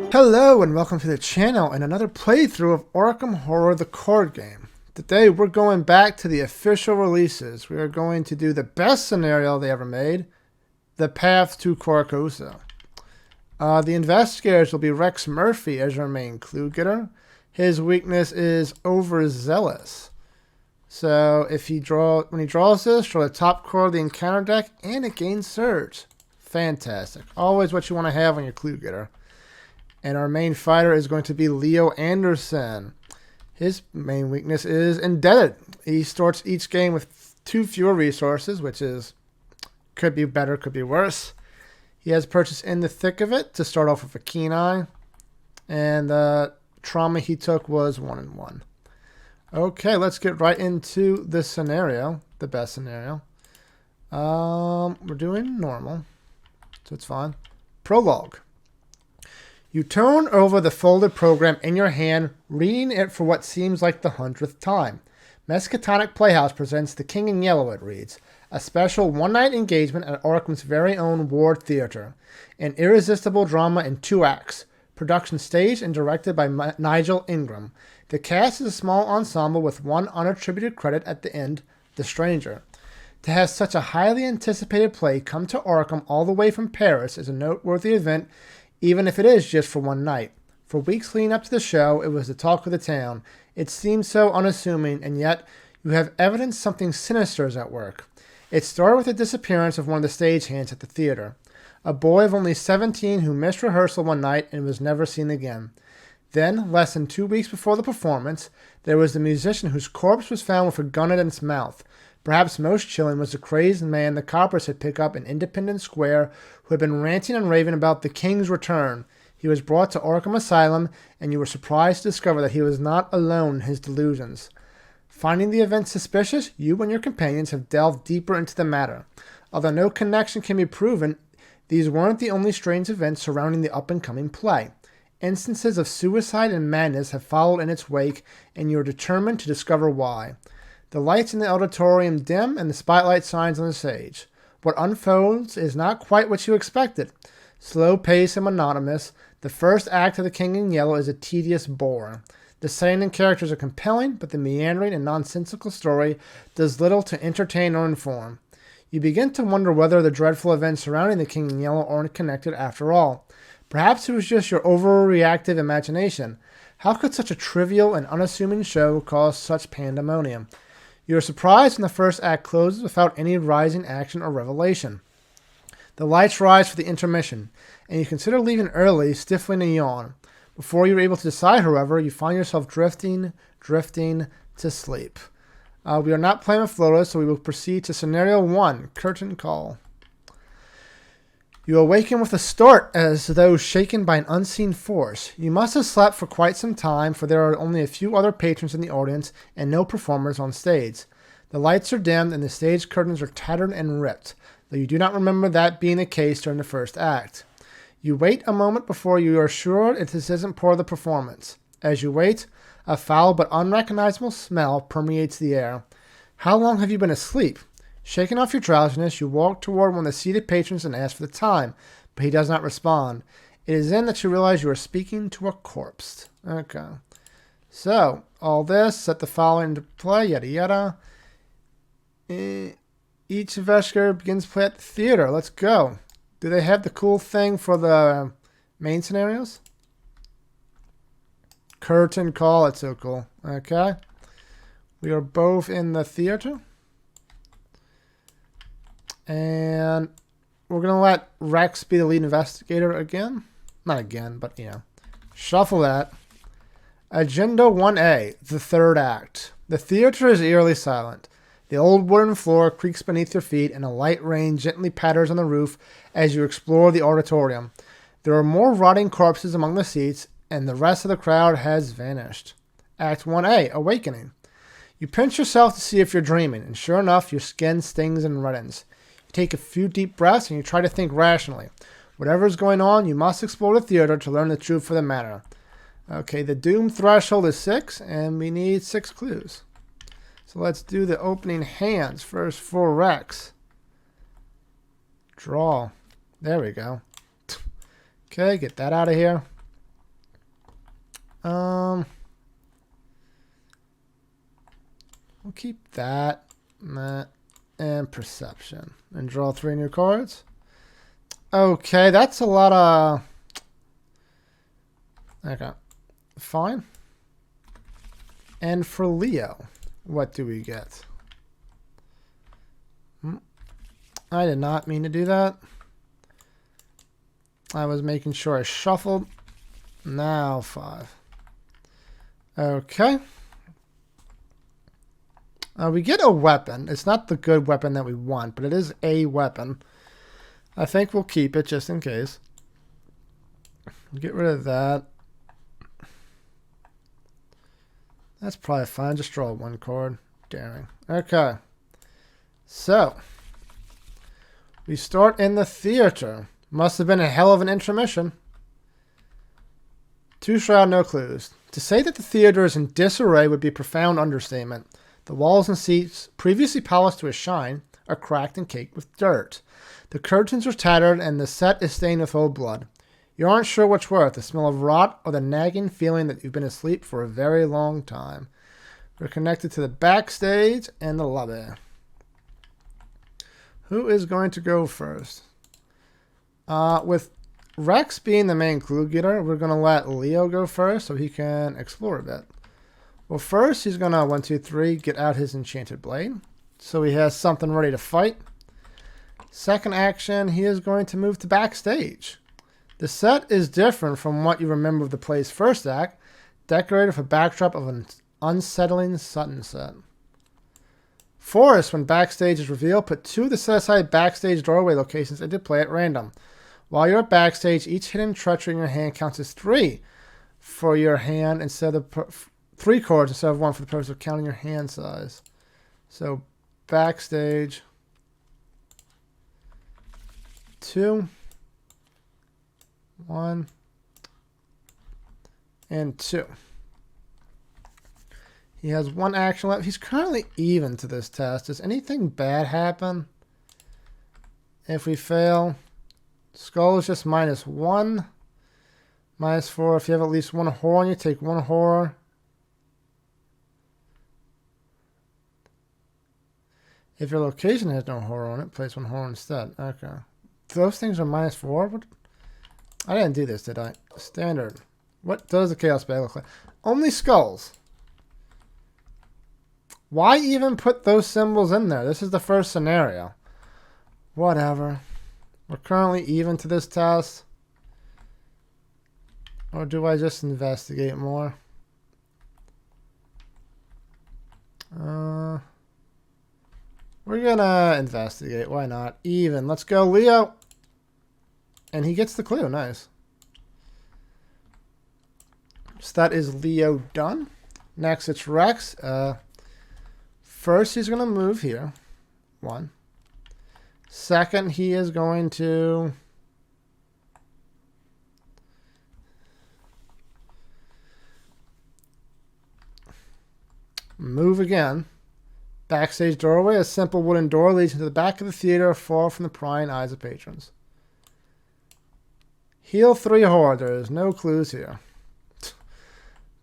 Hello and welcome to the channel and another playthrough of Arkham Horror the card game. Today we're going back to the official releases. We are going to do the best scenario they ever made, The Path to Carcosa. The investigators will be Rex Murphy as your main clue getter. His weakness is overzealous. So if when he draws this, draw the top card of the encounter deck and it gains surge. Fantastic. Always what you want to have on your clue getter. And our main fighter is going to be Leo Anderson. His main weakness is indebted. He starts each game with 2 fewer resources, which is could be better, could be worse. He has purchased In the Thick of It to start off with a keen eye. And the trauma he took was 1-1. Okay, let's get right into this scenario, the best scenario. We're doing normal, so it's fine. Prologue. You turn over the folded program in your hand, reading it for what seems like the 100th time. Miskatonic Playhouse presents The King in Yellow, it reads. A special one-night engagement at Arkham's very own Ward Theatre. An irresistible drama in 2 acts. Production staged and directed by Nigel Ingram. The cast is a small ensemble with 1 unattributed credit at the end, The Stranger. To have such a highly anticipated play come to Arkham all the way from Paris is a noteworthy event, even if it is just for one night. For weeks leading up to the show, it was the talk of the town. It seemed so unassuming, and yet you have evidence something sinister is at work. It started with the disappearance of one of the stagehands at the theater. A boy of only 17 who missed rehearsal one night and was never seen again. Then, less than 2 weeks before the performance, there was the musician whose corpse was found with a gun in its mouth. Perhaps most chilling was the crazed man the coppers had picked up in Independence Square who had been ranting and raving about the King's return. He was brought to Arkham Asylum, and you were surprised to discover that he was not alone in his delusions. Finding the event suspicious, you and your companions have delved deeper into the matter. Although no connection can be proven, these weren't the only strange events surrounding the up-and-coming play. Instances of suicide and madness have followed in its wake, and you are determined to discover why. The lights in the auditorium dim and the spotlight shines on the stage. What unfolds is not quite what you expected. Slow paced and monotonous, the first act of The King in Yellow is a tedious bore. The setting and characters are compelling, but the meandering and nonsensical story does little to entertain or inform. You begin to wonder whether the dreadful events surrounding The King in Yellow aren't connected after all. Perhaps it was just your overreactive imagination. How could such a trivial and unassuming show cause such pandemonium? You are surprised when the first act closes without any rising action or revelation. The lights rise for the intermission, and you consider leaving early, stifling a yawn. Before you are able to decide, however, you find yourself drifting to sleep. We are not playing with floaters, so we will proceed to Scenario 1, Curtain Call. You awaken with a start as though shaken by an unseen force. You must have slept for quite some time, for there are only a few other patrons in the audience and no performers on stage. The lights are dimmed and the stage curtains are tattered and ripped, though you do not remember that being the case during the first act. You wait a moment before you are sure this isn't part of the performance. As you wait, a foul but unrecognizable smell permeates the air. How long have you been asleep? Shaking off your drowsiness, you walk toward one of the seated patrons and ask for the time, but he does not respond. It is then that you realize you are speaking to a corpse. Okay. So, all this, set the following into play, yada yada. Each investigator begins play at the theater. Let's go. Do they have the cool thing for the main scenarios? Curtain call, it's so cool. Okay. We are both in the theater. And we're going to let Rex be the lead investigator again. Not again, but, shuffle that. Agenda 1A, the third act. The theater is eerily silent. The old wooden floor creaks beneath your feet, and a light rain gently patters on the roof as you explore the auditorium. There are more rotting corpses among the seats, and the rest of the crowd has vanished. Act 1A, Awakening. You pinch yourself to see if you're dreaming, and sure enough, your skin stings and reddens. You take a few deep breaths and you try to think rationally. Whatever is going on, you must explore the theater to learn the truth of the matter. Okay, the doom threshold is 6, and we need 6 clues. So let's do the opening hands first for Rex. Draw. There we go. Okay, get that out of here. We'll keep that, and perception. And draw 3 new cards. Okay, that's a lot of... Okay. Fine. And for Leo, what do we get? I did not mean to do that. I was making sure I shuffled. Now 5. Okay. We get a weapon. It's not the good weapon that we want, but it is a weapon. I think we'll keep it just in case. Get rid of that. That's probably fine. Just draw 1 card. Daring. Okay. So, we start in the theater. Must have been a hell of an intermission. 2 shroud, no clues. To say that the theater is in disarray would be a profound understatement. The walls and seats, previously polished to a shine, are cracked and caked with dirt. The curtains are tattered and the set is stained with old blood. You aren't sure which worse, the smell of rot or the nagging feeling that you've been asleep for a very long time. We're connected to the backstage and the lobby. Who is going to go first? With Rex being the main clue getter, we're going to let Leo go first so he can explore a bit. Well, first he's going to, 1, 2, 3, get out his enchanted blade. So he has something ready to fight. Second action, he is going to move to backstage. The set is different from what you remember of the play's first act, decorated with a backdrop of an unsettling sunset. Forest, when backstage is revealed, put 2 of the set-aside backstage doorway locations into play at random. While you're at backstage, each hidden treachery in your hand counts as 3 for your hand instead of 3 cards instead of 1 for the purpose of counting your hand size. So backstage 2, 1, and 2. He has 1 action left. He's currently even to this test. Does anything bad happen if we fail? Skull is just -1. -4. If you have at least 1 horror on you, take 1 horror. If your location has no horror on it, place 1 horror instead. Okay. Those things are -4? What? I didn't do this, did I? Standard. What does the Chaos Bag look like? Only skulls. Why even put those symbols in there? This is the first scenario. Whatever. We're currently even to this test. Or do I just investigate more? We're gonna investigate. Why not? Even. Let's go, Leo. And he gets the clue. Nice. So that is Leo done. Next, it's Rex. First, he's going to move here. 1. Second, he is going to move again. Backstage doorway. A simple wooden door leads into the back of the theater, far from the prying eyes of patrons. Heal 3 horror. There's no clues here.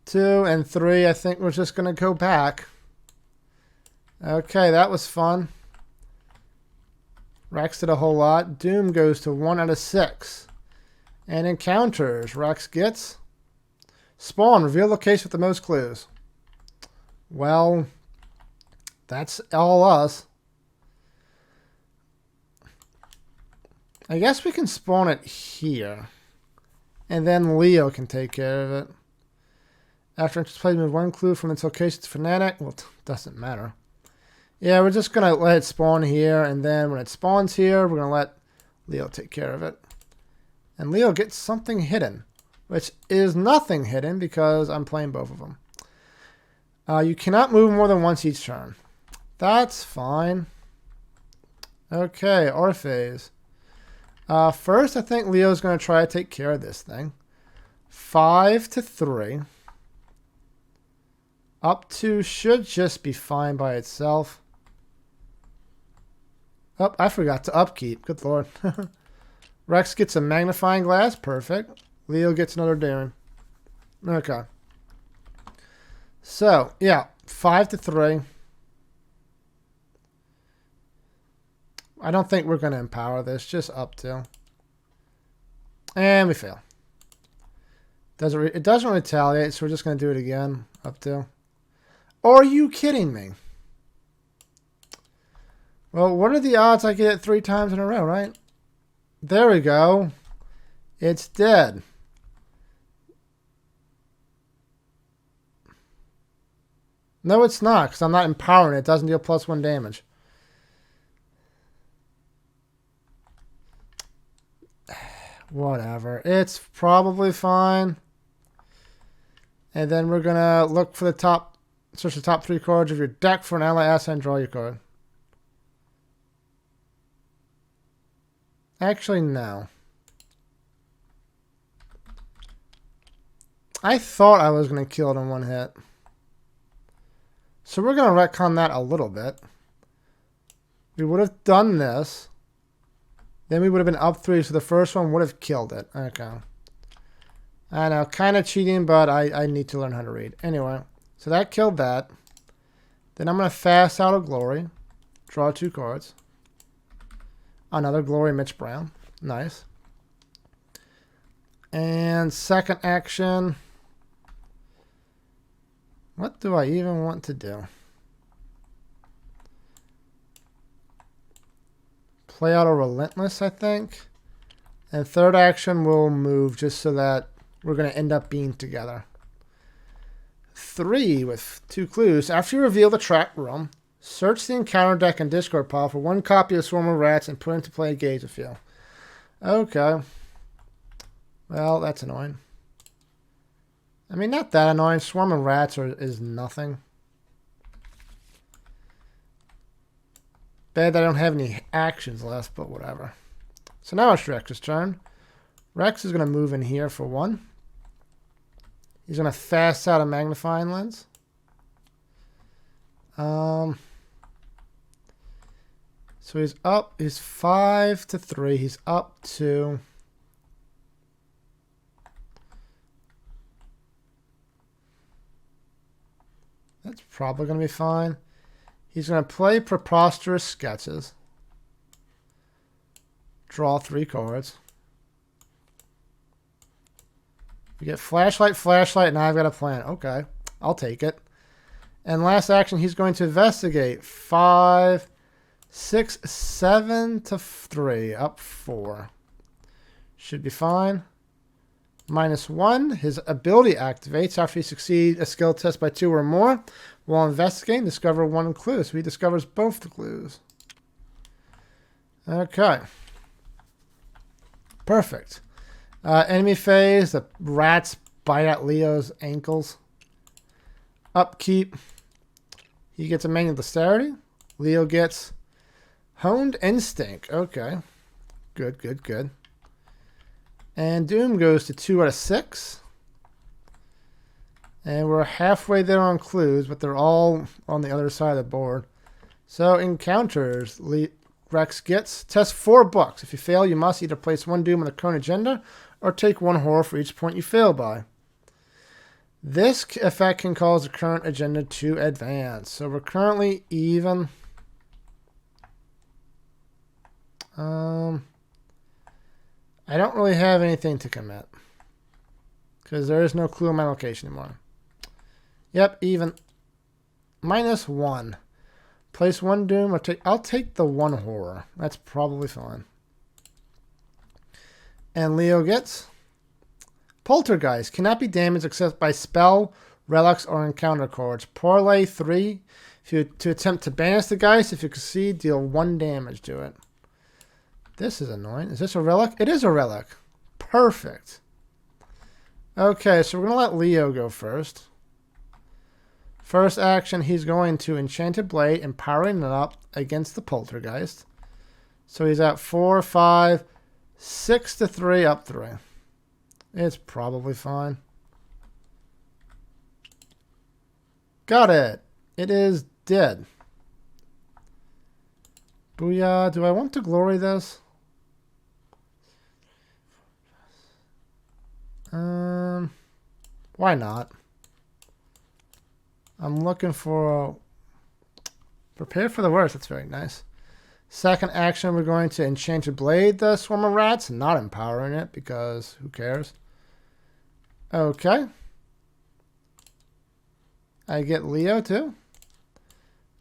2 and 3. I think we're just going to go back. Okay, that was fun. Rex did a whole lot. Doom goes to 1 out of 6. And encounters. Rex gets Spawn. Reveal location with the most clues. Well, that's all us. I guess we can spawn it here. And then Leo can take care of it. After interest play, move 1 clue from its location to Fanatic. Well, it doesn't matter. Yeah, we're just going to let it spawn here. And then when it spawns here, we're going to let Leo take care of it. And Leo gets something hidden. Which is nothing hidden because I'm playing both of them. You cannot move more than once each turn. That's fine. Okay, our phase. First, I think Leo's going to try to take care of this thing. 5 to 3. Up 2 should just be fine by itself. Oh, I forgot to upkeep. Good lord. Rex gets a magnifying glass. Perfect. Leo gets another daring. Okay. So, yeah, 5-3. I don't think we're going to empower this, just up to. And we fail. It doesn't retaliate, so we're just going to do it again, up to. Are you kidding me? Well, what are the odds I get it 3 times in a row, right? There we go. It's dead. No, it's not, because I'm not empowering it. It doesn't deal +1 damage. Whatever. It's probably fine. And then we're going to look for the top, search the top 3 cards of your deck for an ally asset and draw your card. Actually, no. I thought I was going to kill it in 1 hit. So we're going to retcon that a little bit. We would have done this. Then we would have been up 3, so the first one would have killed it. Okay. I know, kind of cheating, but I need to learn how to read. Anyway, so that killed that. Then I'm going to fast out a Glory. Draw 2 cards. Another Glory Mitch Brown. Nice. And second action. What do I even want to do? Play out a Relentless, I think. And third action will move just so that we're going to end up being together. 3 with 2 clues. After you reveal the trap room, search the encounter deck and discard pile for 1 copy of Swarm of Rats and put into play a Gauge of you. Okay. Well, that's annoying. I mean, not that annoying. Swarm of Rats is nothing. Bad that I don't have any actions left, but whatever. So now it's Rex's turn. Rex is going to move in here for 1. He's going to fast out a Magnifying Lens. So he's up. He's 5-3. He's up 2. That's probably going to be fine. He's going to play Preposterous Sketches. Draw 3 cards. You get Flashlight, Flashlight, and I've got a plan. Okay, I'll take it. And last action, he's going to investigate. 5, 6, 7-3. Up 4. Should be fine. -1. His ability activates after he succeeds a skill test by 2 or more. While investigating, discover 1 clue. So he discovers both the clues. Okay. Perfect. Enemy phase. The rats bite at Leo's ankles. Upkeep. He gets a Manual Dexterity. Leo gets Honed Instinct. Okay. Good, good, good. And Doom goes to 2 out of 6. And we're halfway there on clues, but they're all on the other side of the board. So encounters. Rex gets test 4 books. If you fail, you must either place 1 Doom on the current agenda or take 1 horror for each point you fail by. This effect can cause the current agenda to advance. So we're currently even. I don't really have anything to commit because there is no clue in my location anymore. Yep, even. -1. Place 1 Doom or take. I'll take the 1 horror. That's probably fine. And Leo gets Poltergeist. Cannot be damaged except by spell, relics, or encounter cards. Parlay 3. If you to attempt to banish the geist, if you succeed, deal 1 damage to it. This is annoying. Is this a relic? It is a relic. Perfect. Okay, so we're going to let Leo go first. First action, he's going to Enchanted Blade, empowering it up against the Poltergeist. So he's at 4, 5, 6-3, up 3. It's probably fine. Got it. It is dead. Booyah. Do I want to glory this? Why not? I'm looking for prepare for the worst. That's very nice. Second action, we're going to Enchanted Blade the Swarm of Rats, not empowering it because who cares? Okay. I get Leo too.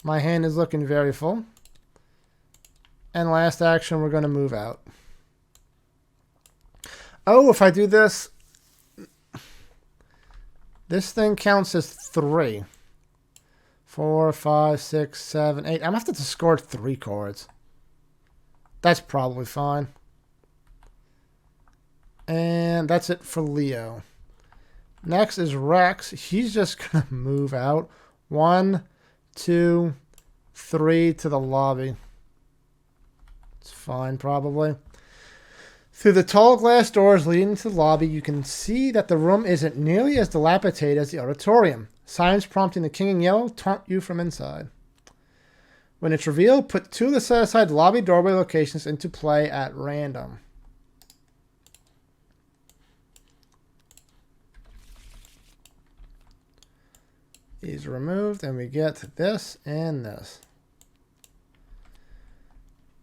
My hand is looking very full. And last action, we're going to move out. Oh, if I do this, this thing counts as 3. 4, 5, 6, 7, 8. I'm going to have to discard 3 cards. That's probably fine. And that's it for Leo. Next is Rex. He's just going to move out. 1, 2, 3 to the lobby. It's fine, probably. Through the tall glass doors leading to the lobby, you can see that the room isn't nearly as dilapidated as the auditorium. Signs prompting the King in Yellow taunt you from inside. When it's revealed, put 2 of the set-aside lobby doorway locations into play at random. These are removed, and we get this and this.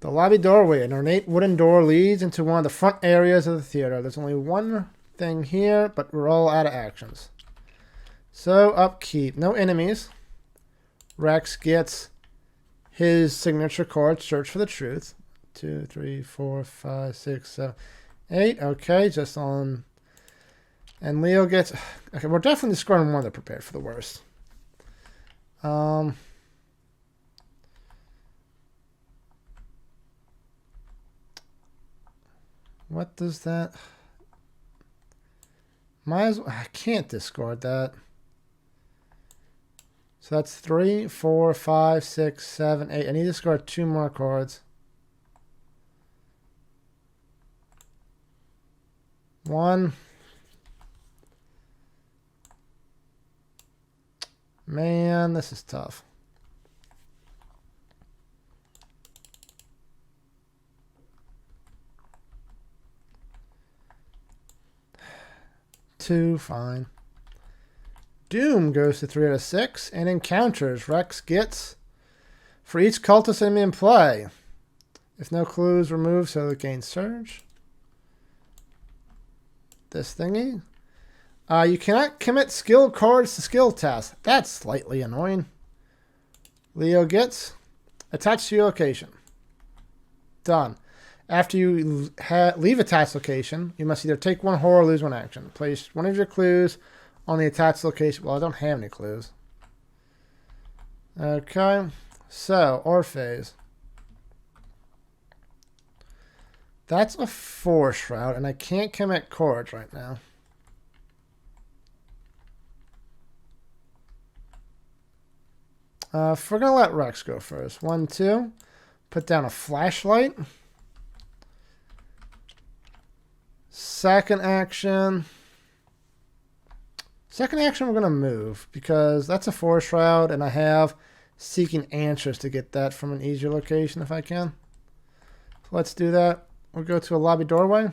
The lobby doorway, an ornate wooden door, leads into one of the front areas of the theater. There's only one thing here, but we're all out of actions. So, upkeep. No enemies. Rex gets his signature card, Search for the Truth. 2, 3, 4, 5, 6, 7, 8. Okay, just on. And Leo gets. Okay, we're definitely discarding one that prepared for the worst. What does that? Might as well. I can't discard that. So that's 3, 4, 5, 6, 7, 8. I need to discard 2 more cards. 1. Man, this is tough. Two, fine. Doom goes to 3 out of 6 and encounters. Rex gets for each cultist enemy in play. If no clues removed, so it gains Surge. This thingy. You cannot commit skill cards to skill tasks. That's slightly annoying. Leo gets attached to your location. Done. After you leave a task location, you must either take 1 horror or lose 1 action. Place one of your clues on the attached location. Well, I don't have any clues. Okay. So, Orpheus. That's a Force Route, and I can't commit cards right now. If we're going to let Rex go first. 1, 2. Put down a flashlight. Second action. Second action, we're going to move because that's a Force Route, and I have Seeking Answers to get that from an easier location if I can. So let's do that. We'll go to a lobby doorway.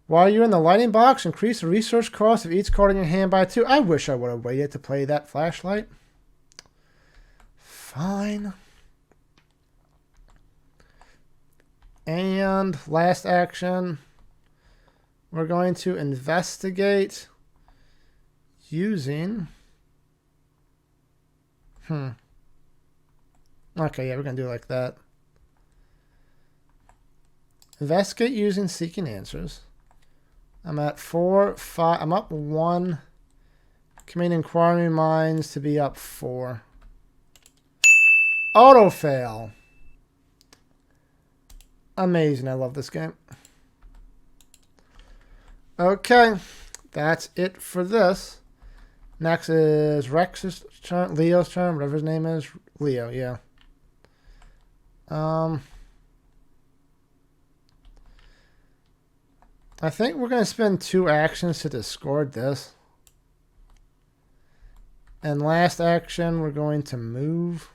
While you're in the lighting box, increase the resource cost of each card in your hand by 2. I wish I would have waited to play that flashlight. Fine. And last action, we're going to investigate using... Okay, yeah, we're going to do it like that. Investigate using Seeking Answers. I'm at 4, 5. I'm up 1. Command Inquiring Minds to be up 4. Auto fail. Amazing. I love this game. Okay. That's it for this. Next is Rex's turn. Leo's turn. Whatever his name is. Leo, yeah. I think we're going to spend 2 actions to discard this. And last action, we're going to move.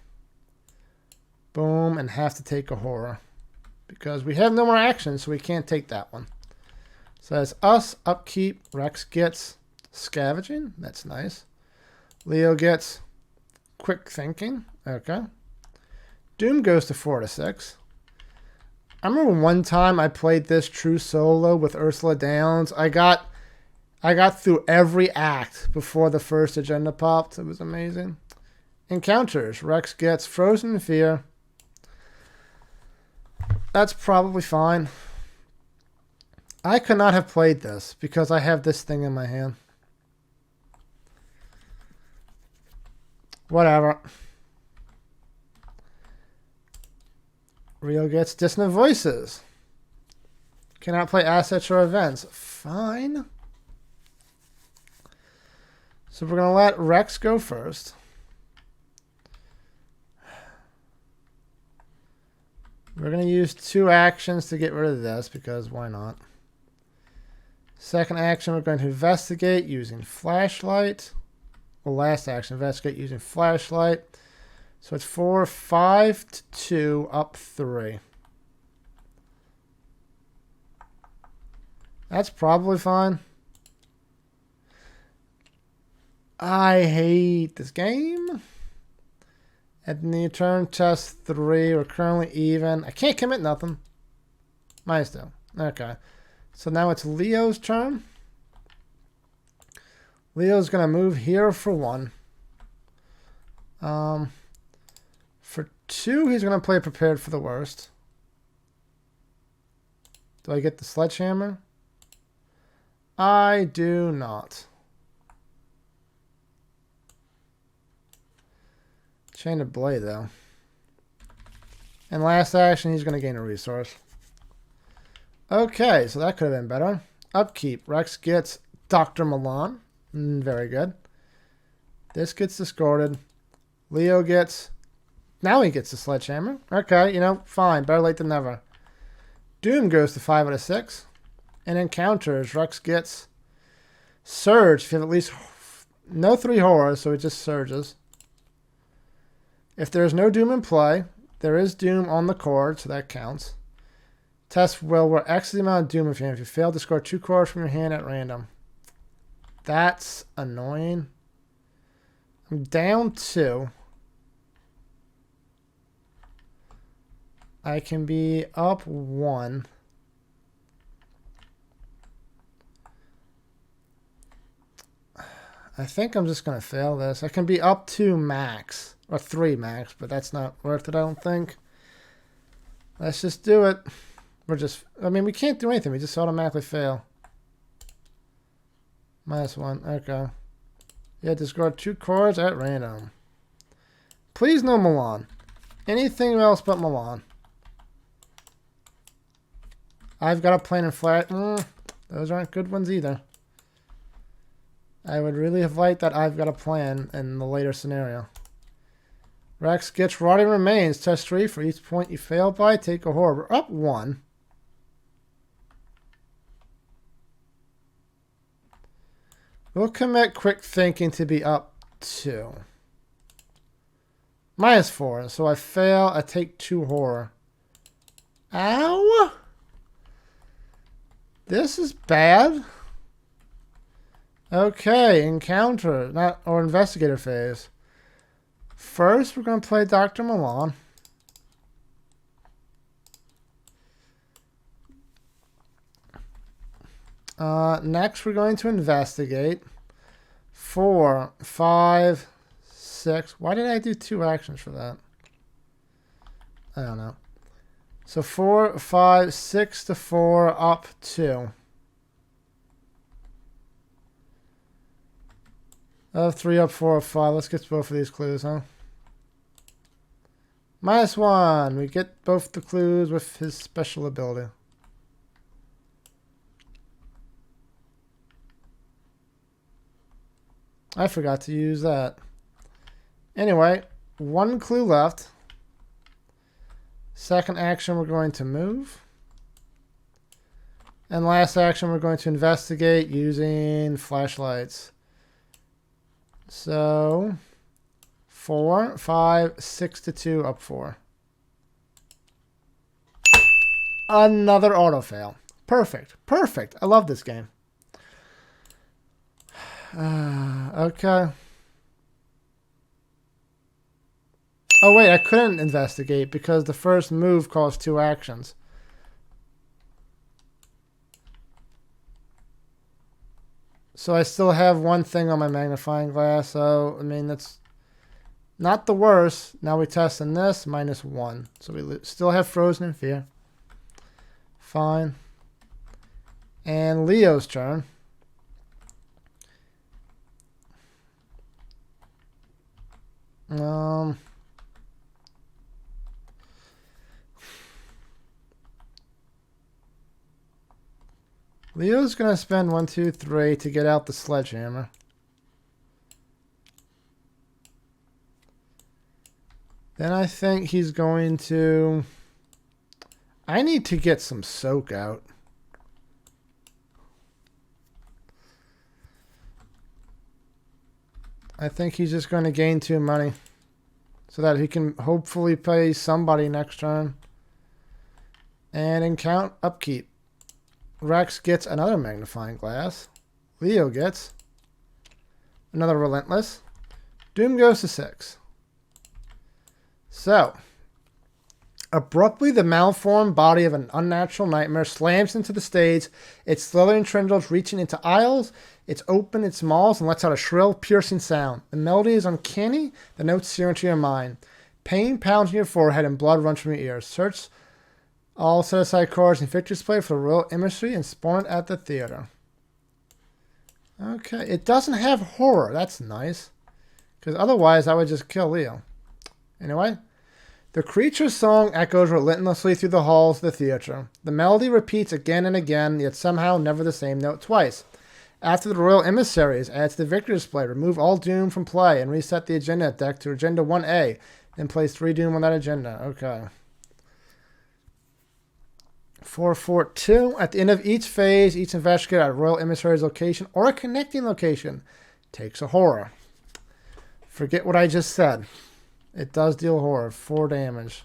Boom, and have to take a horror. Because we have no more actions, so we can't take that one. So that's us, upkeep. Rex gets scavenging. That's nice. Leo gets quick thinking. Okay. Doom goes to 4 to 6. I remember one time I played this true solo with Ursula Downs. I got through every act before the first agenda popped. It was amazing. Encounters. Rex gets Frozen in Fear. That's probably fine. I could not have played this because I have this thing in my hand. Whatever. Rio gets Dissonant Voices. Cannot play assets or events. Fine. So we're going to let Rex go first. We're going to use 2 actions to get rid of this because why not? Second action, we're going to investigate using flashlight. Well, last action, investigate using flashlight. So it's 4, 5 to 2, up 3. That's probably fine. I hate this game. At the turn, test 3. We're currently even. I can't commit nothing. Minus 2. Okay. So now it's Leo's turn. Leo's going to move here for 1. For 2, he's going to play Prepared for the Worst. Do I get the Sledgehammer? I do not. Chain of Blade, though. And last action, he's going to gain a resource. Okay, so that could have been better. Upkeep. Rex gets Dr. Milan. Very good. This gets discarded. Leo gets... Now he gets the Sledgehammer. Okay, you know, fine. Better late than never. Doom goes to 5 out of 6. And Encounters. Rex gets Surge. If you have at least... No 3 horrors, so it just surges. If there's no Doom in play, there is Doom on the card, so that counts. Test will where X is the amount of Doom if you fail to score 2 cards from your hand at random. That's annoying. I'm down 2. I can be up 1. I think I'm just going to fail this. I can be up 2 max. Or 3 max, but that's not worth it, I don't think. Let's just do it. We're just... I mean, we can't do anything. We just automatically fail. -1. Okay. Yeah, discard 2 cards at random. Please no Milan. Anything else but Milan. I've got a plan in flat. Those aren't good ones either. I would really have liked that I've got a plan in the later scenario. Rex gets Rotting Remains. Test 3 for each point you fail by. Take a horror. We're up 1. We'll commit Quick Thinking to be up 2. -4. So I fail. I take 2 horror. Ow! This is bad. Okay, Encounter. Or Investigator phase. First, we're going to play Dr. Milan. Next, we're going to investigate. 4, 5, 6. Why did I do 2 actions for that? I don't know. So 4, 5, 6 to 4, up 2. 3 up, 4 up, 5. Let's get both of these clues, huh? -1. We get both the clues with his special ability. I forgot to use that. Anyway, 1 clue left. Second action, we're going to move. And last action, we're going to investigate using flashlights. So, 4, 5, 6 to 2, up 4. Another auto fail. Perfect. Perfect. I love this game. Okay. Oh, wait, I couldn't investigate because the first move cost 2 actions. So I still have 1 thing on my magnifying glass. So, I mean, that's not the worst. Now we test in this, -1. So we still have Frozen in Fear. Fine. And Leo's turn. Leo's going to spend 1, 2, 3 to get out the sledgehammer. Then I think he's going to... I need to get some soak out. I think he's just going to gain 2 money so that he can hopefully pay somebody next turn. And in count upkeep, Rex gets another magnifying glass. Leo gets another relentless. Doom goes to 6. So, abruptly, the malformed body of an unnatural nightmare slams into the stage, its slithering tendrils reaching into aisles. It's open its maws and lets out a shrill, piercing sound. The melody is uncanny, the notes sear into your mind. Pain pounds in your forehead and blood runs from your ears. Search all set-aside cards in Victor's Play for the royal emissary and spawn it at the theater. Okay, it doesn't have horror. That's nice. Because otherwise, I would just kill Leo. Anyway, the creature's song echoes relentlessly through the halls of the theater. The melody repeats again and again, yet somehow never the same note twice. After the royal emissaries, add to the Victor's Play, remove all Doom from play, and reset the agenda deck to Agenda 1A, then place 3 Doom on that agenda. Okay. 4-4-2. At the end of each phase, each investigator at a royal emissary's location or a connecting location takes a horror. Forget what I just said. It does deal horror. 4 damage.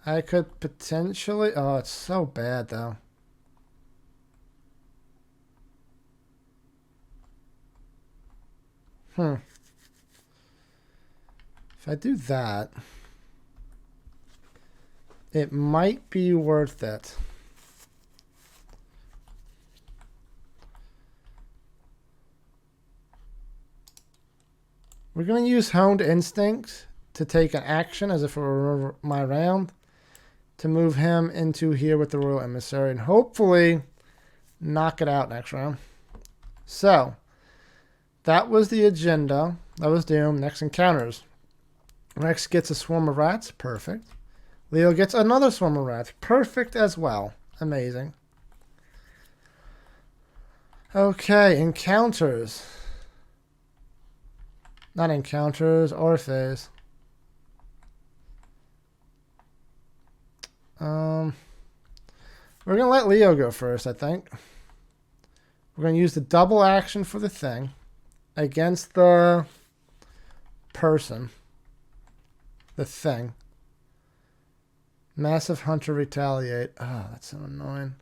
I could potentially... Oh, it's so bad, though. If I do that, it might be worth it. We're going to use Honed Instinct to take an action as if it were my round to move him into here with the Royal Emissary and hopefully knock it out next round. So, that was the agenda. That was Doom. Next encounters. Rex gets a swarm of rats. Perfect. Leo gets another swarm of rats. Perfect as well. Amazing. Okay, encounters. Not encounters, or phase. We're going to let Leo go first, I think. We're going to use the double action for the thing against the person. The thing. Massive Hunter Retaliate. Oh, that's so annoying.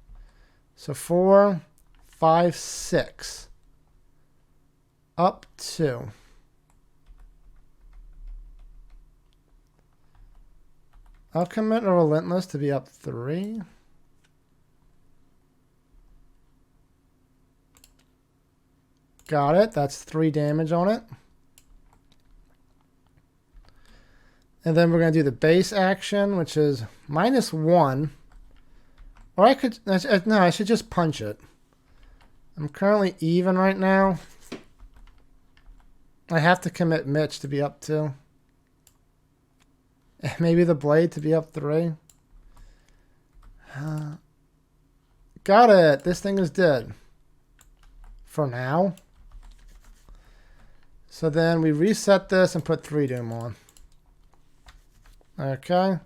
So 4, 5, 6. Up 2. I'll commit a Relentless to be up 3. Got it. That's 3 damage on it. And then we're going to do the base action, which is -1. Or I could... No, I should just punch it. I'm currently even right now. I have to commit Mitch to be up 2. Maybe the blade to be up 3. Got it. This thing is dead. For now. So then we reset this and put 3 Doom on. Okay.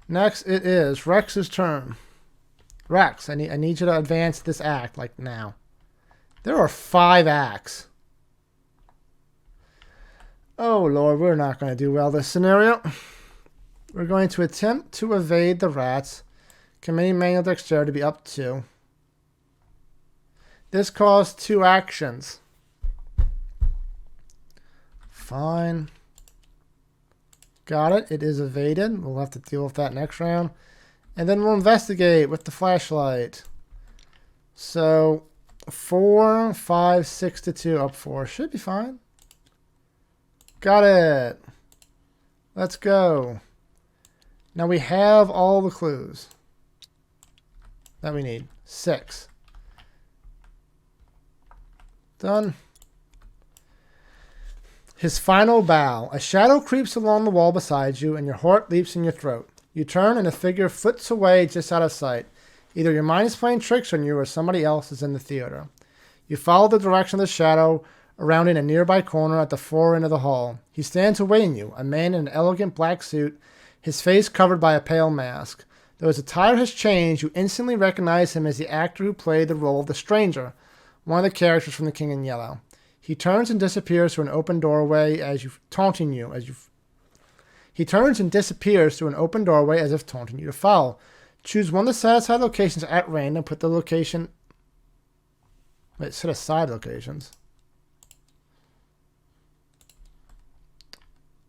Next it is Rex's turn. Rex, I need you to advance this act like now. There are 5 acts. Oh Lord, we're not going to do well this scenario. We're going to attempt to evade the rats. Committing manual dexterity to be up 2. This costs 2 actions. fine. Got it. It is evaded. We'll have to deal with that next round. And then we'll investigate with the flashlight. So 4, 5, 6 to 2 up 4. Should be fine. Got it. Let's go. Now we have all the clues that we need. 6. Done. His final bow. A shadow creeps along the wall beside you, and your heart leaps in your throat. You turn, and a figure flits away just out of sight. Either your mind is playing tricks on you, or somebody else is in the theater. You follow the direction of the shadow, around in a nearby corner at the far end of the hall. He stands awaiting you, a man in an elegant black suit, his face covered by a pale mask. Though his attire has changed, you instantly recognize him as the actor who played the role of the Stranger, one of the characters from The King in Yellow. He turns and disappears through an open doorway He turns and disappears through an open doorway as if taunting you to follow. Choose one of the set-aside locations at random. Put the location... Wait, set-aside locations.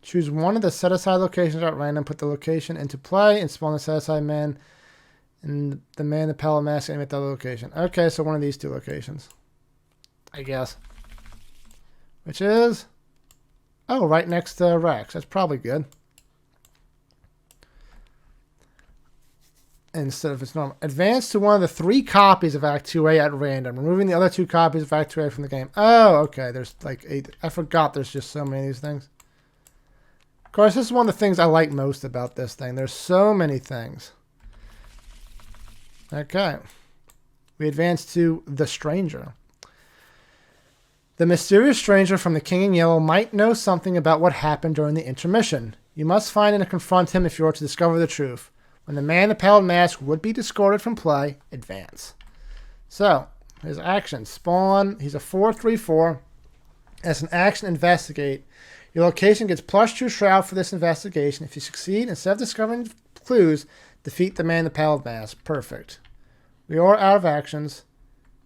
Choose one of the set-aside locations at random. Put the location into play and spawn the set-aside man and the man in the pale mask and at the other location. Okay, so one of these two locations. I guess. Which is... Oh, right next to Rex. That's probably good. Instead of its normal. Advance to one of the 3 copies of Act 2A at random, removing the other 2 copies of Act 2A from the game. Oh, okay. There's like 8. I forgot there's just so many of these things. Of course, this is one of the things I like most about this thing. There's so many things. Okay. We advance to The Stranger. The mysterious stranger from The King in Yellow might know something about what happened during the intermission. You must find and confront him if you are to discover the truth. When the man in the pale mask would be discarded from play, advance. So, his action. Spawn. He's a 4/3/4. As an action, investigate. Your location gets +2 shroud for this investigation. If you succeed, instead of discovering clues, defeat the man in the pale mask. Perfect. We are out of actions.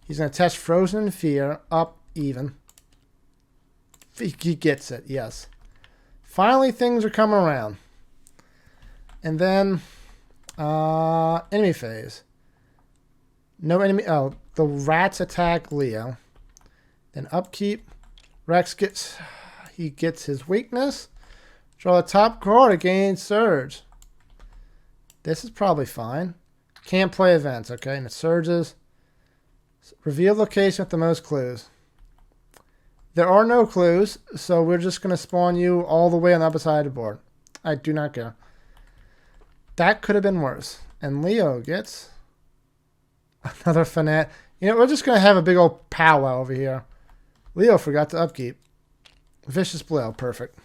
He's going to test Frozen in Fear. Up, even. He gets it, yes. Finally, things are coming around. And then, enemy phase. No enemy. Oh, the rats attack Leo. Then upkeep. Rex gets his weakness. Draw the top card to gain surge. This is probably fine. Can't play events, okay? And it surges. Reveal location with the most clues. There are no clues, so we're just going to spawn you all the way on the opposite side of the board. I do not care. That could have been worse. And Leo gets another Fanat. You know, we're just going to have a big old powwow over here. Leo forgot to upkeep. Vicious Blow. Perfect.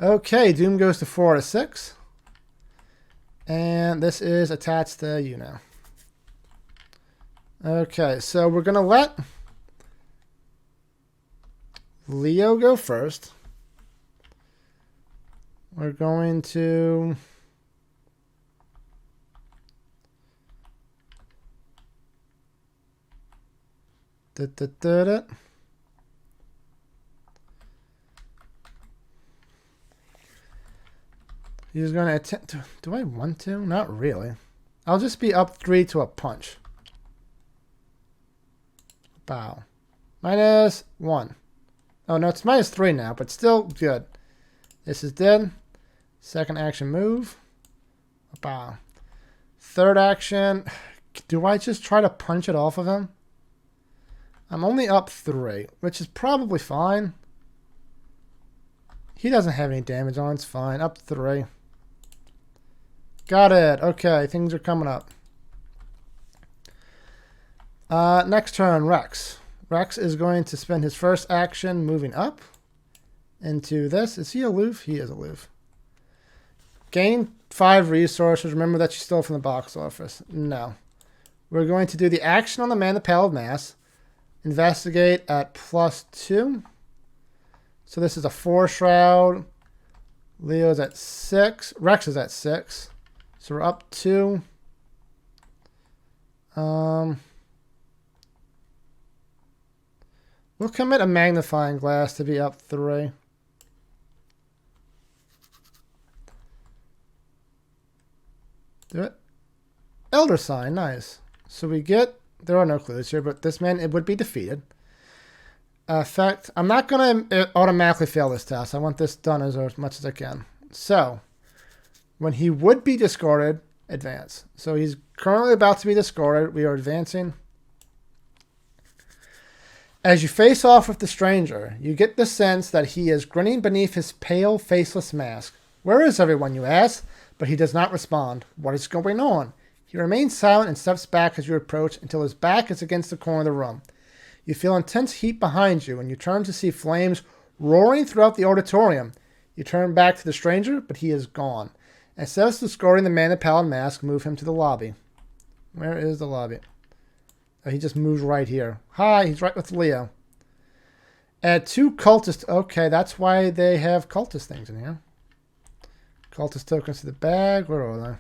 Okay, Doom goes to 4 to 6. And this is attached to you now. Okay, so we're going to let Leo go first. We're going to... He's going to attempt to... Do I want to? Not really. I'll just be up 3 to a punch. Bow. -1. Oh, no, it's -3 now, but still good. This is dead. Second action move. Bow. Third action. Do I just try to punch it off of him? I'm only up 3, which is probably fine. He doesn't have any damage on. It's fine. Up 3. Got it. Okay, things are coming up. Next turn, Rex. Rex is going to spend his first action moving up into this. Is he aloof? He is aloof. Gain 5 resources. Remember that you stole from the box office. No. We're going to do the action on the man in the pale mask. Investigate at +2. So this is a 4 shroud. Leo's at 6. Rex is at 6. So we're up 2. We'll commit a magnifying glass to be up 3. Do it. Elder Sign, nice. So we get, there are no clues here, but this man, it would be defeated. Effect, I'm not going to automatically fail this test. I want this done as much as I can. So, when he would be discarded, advance. So he's currently about to be discarded. We are advancing. As you face off with the stranger, you get the sense that he is grinning beneath his pale, faceless mask. Where is everyone, you ask? But he does not respond. What is going on? He remains silent and steps back as you approach until his back is against the corner of the room. You feel intense heat behind you, and you turn to see flames roaring throughout the auditorium. You turn back to the stranger, but he is gone. Instead of discarding the man in the pallid mask, move him to the lobby. Where is the lobby? Oh, he just moves right here. Hi, he's right with Leo. Add 2 cultist. Okay, that's why they have cultist things in here. Cultist tokens to the bag. Where are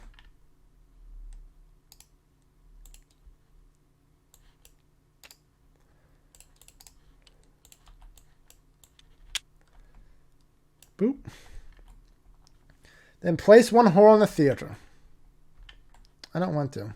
they? Boop. Then place 1 horror in the theater. I don't want to.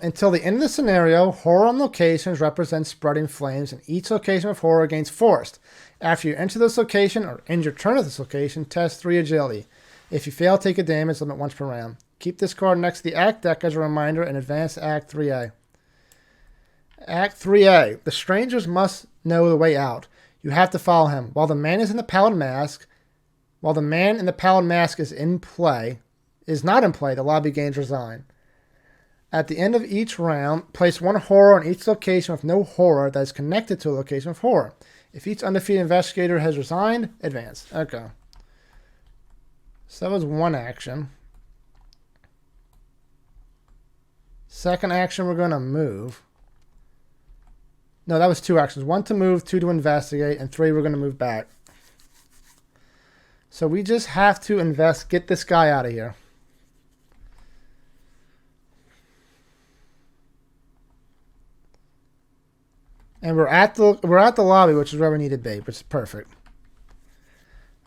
Until the end of the scenario, horror on locations represents spreading flames, and each location of horror gains force. After you enter this location or end your turn at this location, test 3 agility. If you fail, take a damage limit once per round. Keep this card next to the Act deck as a reminder and advance to Act 3A. Act 3A. The strangers must know the way out. You have to follow him. While the man in the pallid mask is not in play, the lobby gains resign. At the end of each round, place 1 horror on each location with no horror that is connected to a location of horror. If each undefeated investigator has resigned, advance. Okay. So that was 1 action. Second action, we're going to move. No, that was 2 actions. 1 to move, 2 to investigate, and 3 we're going to move back. So we just have to get this guy out of here. And we're at the lobby, which is where we need to be, which is perfect.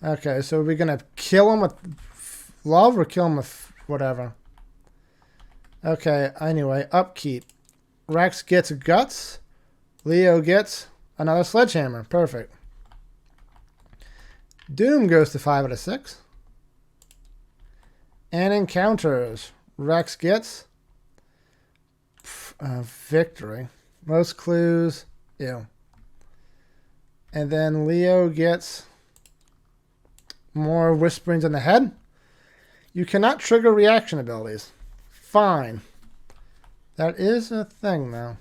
Okay, so we're gonna kill him with love or kill him with whatever. Okay, anyway, upkeep. Rex gets guts. Leo gets another sledgehammer. Perfect. Doom goes to 5 out of 6. And encounters. Rex gets victory. Most clues. Ew. And then Leo gets more whisperings in the head. You cannot trigger reaction abilities. Fine. That is a thing now.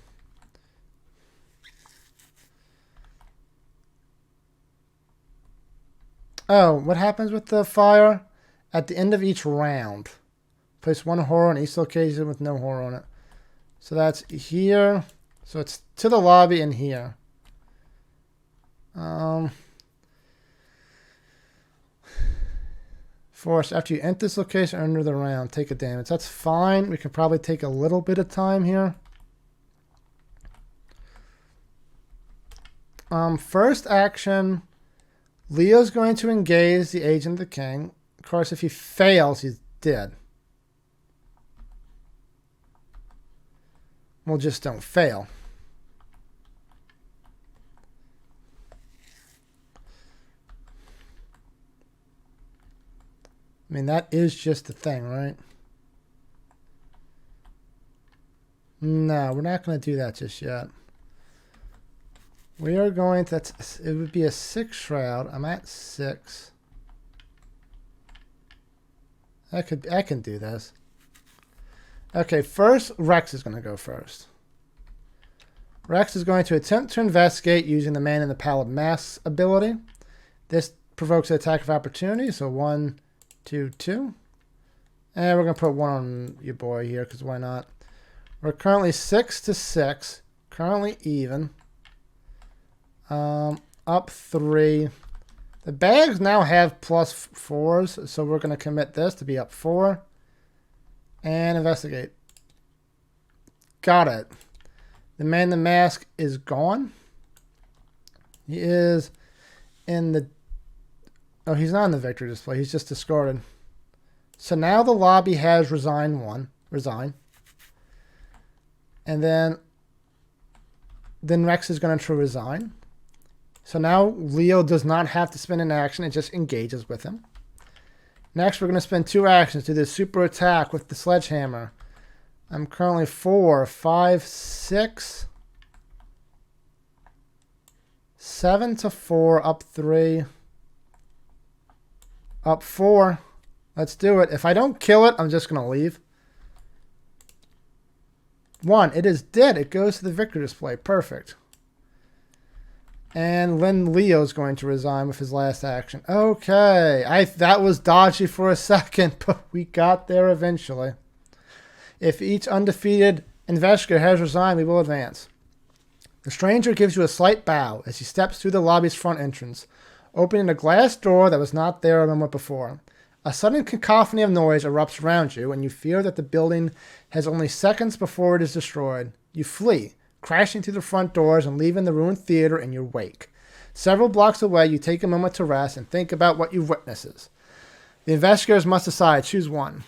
Oh, what happens with the fire? At the end of each round, place 1 horror on each location with no horror on it. So that's here. So it's to the lobby and here. Force, after you enter this location under the round, take a damage. That's fine. We can probably take a little bit of time here. First action, Leo's going to engage the Agent of the King. Of course, if he fails, he's dead. Well, just don't fail. I mean, that is just the thing, right? No, we're not going to do that just yet. We are going to... It would be a 6 shroud. I'm at 6. I can do this. Okay, first, Rex is going to go first. Rex is going to attempt to investigate using the Man in the Pallid Mask ability. This provokes an attack of opportunity, so 1, 2, 2. And we're going to put 1 on your boy here, because why not? We're currently 6 to 6. Currently even. Up 3. The bags now have +4s, so we're going to commit this to be up 4. And investigate. Got it. The man in the mask is gone. He is in the... Oh, he's not in the victory display. He's just discarded. So now the lobby has resign. And then Rex is going to resign. So now Leo does not have to spend an action. It just engages with him. Next, we're going to spend 2 actions to do this super attack with the sledgehammer. I'm currently 4, 5, 6, 7 to 4, up 3, up 4. Let's do it. If I don't kill it, I'm just going to leave. 1. It is dead. It goes to the victory display. Perfect. And then Leo's going to resign with his last action. Okay. That was dodgy for a second, but we got there eventually. If each undefeated investigator has resigned, we will advance. The stranger gives you a slight bow as he steps through the lobby's front entrance, opening a glass door that was not there a moment before. A sudden cacophony of noise erupts around you, and you fear that the building has only seconds before it is destroyed. You flee, crashing through the front doors and leaving the ruined theater in your wake. Several blocks away, you take a moment to rest and think about what you've witnessed. The investigators must decide. Choose one.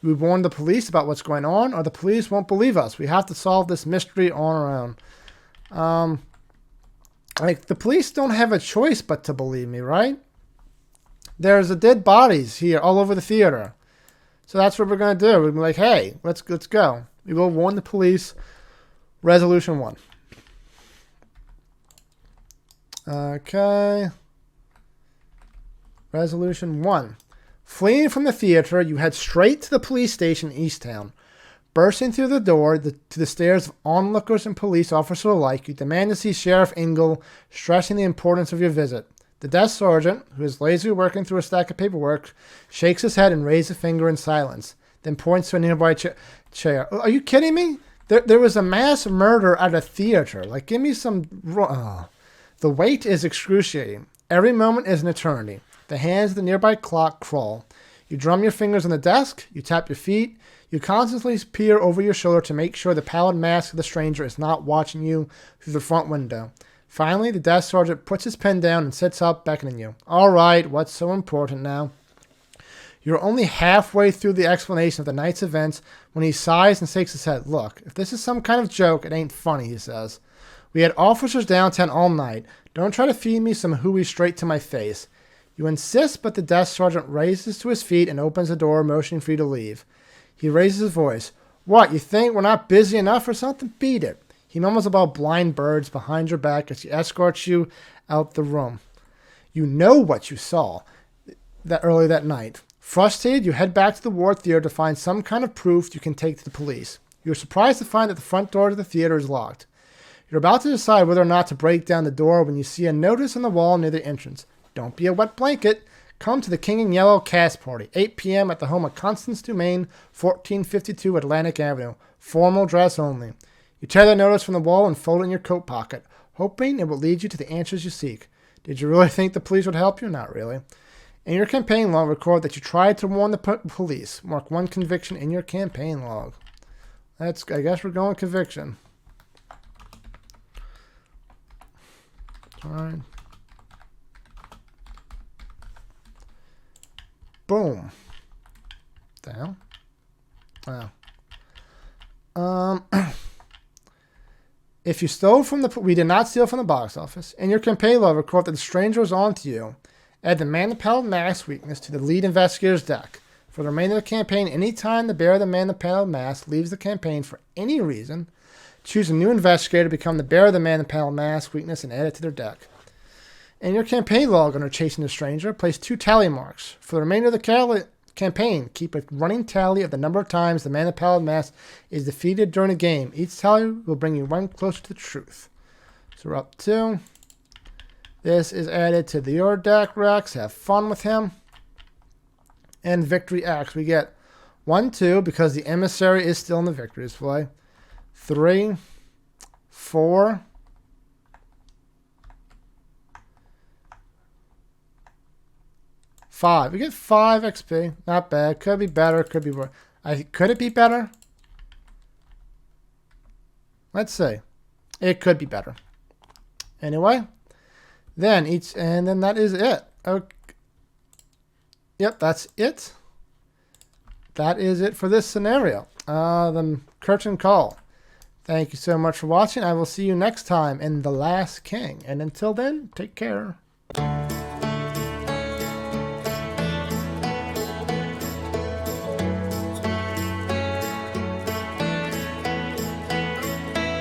We warn the police about what's going on, or the police won't believe us. We have to solve this mystery on our own. The police don't have a choice but to believe me, right? There's dead bodies here all over the theater. So that's what we're going to do. We're going to be like, hey, let's go. We will warn the police. Resolution 1. Okay. Resolution 1. Fleeing from the theater, you head straight to the police station in Easttown. Bursting through the door to the stairs of onlookers and police officers alike, you demand to see Sheriff Ingle, stressing the importance of your visit. The desk sergeant, who is lazily working through a stack of paperwork, shakes his head and raises a finger in silence, then points to a nearby chair. Are you kidding me? There was a mass murder at a theater. Like, give me some... The wait is excruciating. Every moment is an eternity. The hands of the nearby clock crawl. You drum your fingers on the desk. You tap your feet. You constantly peer over your shoulder to make sure the pallid mask of the stranger is not watching you through the front window. Finally, the desk sergeant puts his pen down and sits up, beckoning you. All right, what's so important now? You're only halfway through the explanation of the night's events when he sighs and shakes his head. Look, if this is some kind of joke, it ain't funny, he says. We had officers downtown all night. Don't try to feed me some hooey straight to my face. You insist, but the desk sergeant raises to his feet and opens the door, motioning for you to leave. He raises his voice. What, you think we're not busy enough or something? Beat it. He mumbles about blind birds behind your back as he escorts you out the room. You know what you saw early that night. Frustrated, you head back to the Ward Theater to find some kind of proof you can take to the police. You're surprised to find that the front door to the theater is locked. You're about to decide whether or not to break down the door when you see a notice on the wall near the entrance. Don't be a wet blanket. Come to the King in Yellow cast party, 8 p.m. at the home of Constance Dumaine, 1452 Atlantic Avenue. Formal dress only. You tear the notice from the wall and fold it in your coat pocket, hoping it will lead you to the answers you seek. Did you really think the police would help you? Not really. In your campaign log, record that you tried to warn the police. Mark 1 conviction in your campaign log. I guess we're going conviction. All right. Boom. What the hell? Wow. If you stole from we did not steal from the box office. In your campaign log, record that the stranger was on to you. Add the man the pallid mask weakness to the lead investigator's deck. For the remainder of the campaign, any time the bearer of the man the pallid mask leaves the campaign for any reason, choose a new investigator to become the bearer of the man the pallid mask weakness and add it to their deck. In your campaign log under Chasing the Stranger, place 2 tally marks. For the remainder of the campaign, keep a running tally of the number of times the man the pallid mask is defeated during a game. Each tally will bring you one closer to the truth. So we're up 2. This is added to your deck, Rex. Have fun with him. And Victory Axe. We get 1, 2, because the emissary is still in the victory display. 3, 4, 5. We get 5 XP. Not bad. Could be better. Could be worse. Could it be better? Let's see. It could be better. Anyway, then that is it. Okay. Yep, that's it. That is it for this scenario. The curtain call. Thank you so much for watching. I will see you next time in The Last King. And until then, take care.